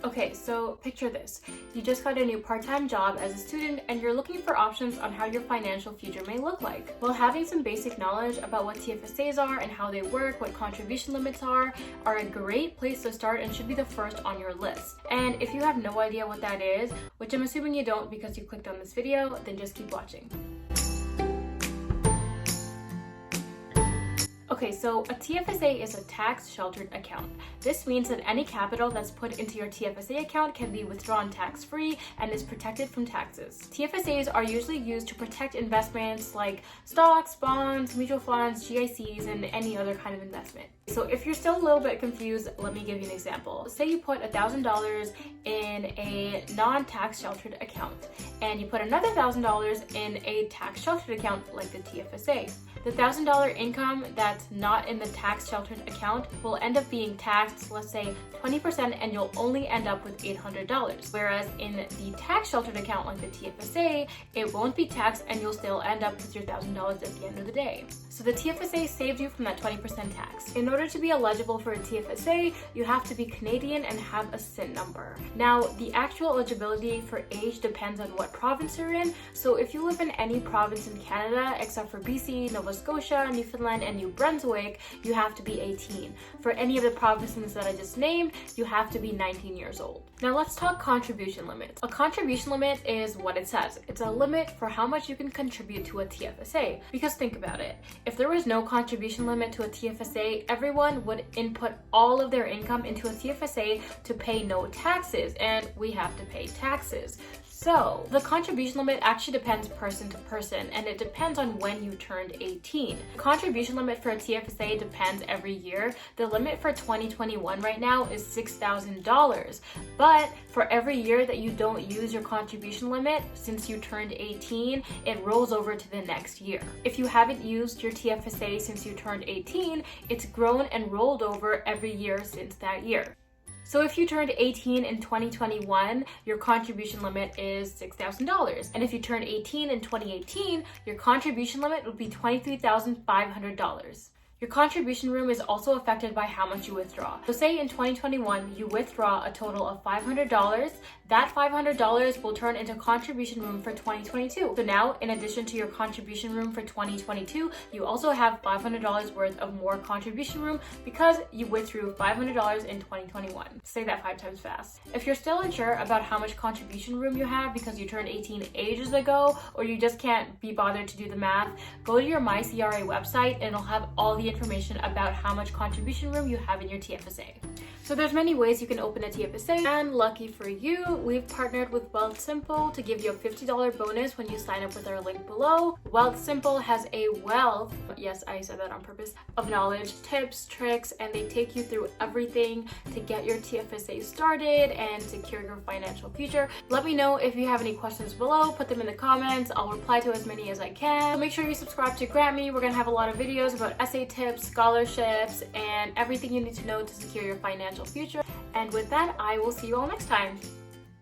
Okay, so picture this. You just got a new part-time job as a student and you're looking for options on how your financial future may look like. Well, having some basic knowledge about what TFSAs are and how they work, what contribution limits are a great place to start and should be the first on your list. And if you have no idea what that is, which I'm assuming you don't because you clicked on this video, then just keep watching. Okay, so a TFSA is a tax-sheltered account. This means that any capital that's put into your TFSA account can be withdrawn tax-free and is protected from taxes. TFSAs are usually used to protect investments like stocks, bonds, mutual funds, GICs, and any other kind of investment. So if you're still a little bit confused, let me give you an example. Say you put $1,000 in a non-tax sheltered account, and you put another $1,000 in a tax-sheltered account like the TFSA. The $1,000 income that's not in the tax-sheltered account will end up being taxed, let's say 20%, and you'll only end up with $800. Whereas in the tax-sheltered account like the TFSA, it won't be taxed and you'll still end up with your $1,000 at the end of the day. So the TFSA saves you from that 20% tax. In order to be eligible for a TFSA, you have to be Canadian and have a SIN number. Now, the actual eligibility for age depends on what province you're in. So if you live in any province in Canada, except for BC, Nova Scotia, Newfoundland, and New Brunswick, you have to be 18. For any of the provinces that I just named, you have to be 19 years old. Now let's talk contribution limits. A contribution limit is what it says. It's a limit for how much you can contribute to a TFSA. Because think about it. If there was no contribution limit to a TFSA, everyone would input all of their income into a TFSA to pay no taxes, and we have to pay taxes. So the contribution limit actually depends person to person, and it depends on when you turned 18. The contribution limit for a TFSA depends every year. The limit for 2021 right now is $6,000, but for every year that you don't use your contribution limit since you turned 18, it rolls over to the next year. If you haven't used your TFSA since you turned 18, it's grown and rolled over every year since that year. So if you turned 18 in 2021, your contribution limit is $6,000. And if you turned 18 in 2018, your contribution limit would be $23,500. Your contribution room is also affected by how much you withdraw. So say in 2021, you withdraw a total of $500, that $500 will turn into contribution room for 2022. So now, in addition to your contribution room for 2022, you also have $500 worth of more contribution room because you withdrew $500 in 2021. Say that 5 times fast. If you're still unsure about how much contribution room you have because you turned 18 ages ago, or you just can't be bothered to do the math, go to your MyCRA website and it'll have all the information about how much contribution room you have in your TFSA. So there's many ways you can open a TFSA, and lucky for you, we've partnered with Wealthsimple to give you a $50 bonus when you sign up with our link below. Wealthsimple has a wealth, yes, I said that on purpose, of knowledge, tips, tricks, and they take you through everything to get your TFSA started and secure your financial future. Let me know if you have any questions below, put them in the comments. I'll reply to as many as I can. So make sure you subscribe to GrantMe. We're gonna have a lot of videos about essay tips, scholarships, and everything you need to know to secure your financial future. And with that, I will see you all next time.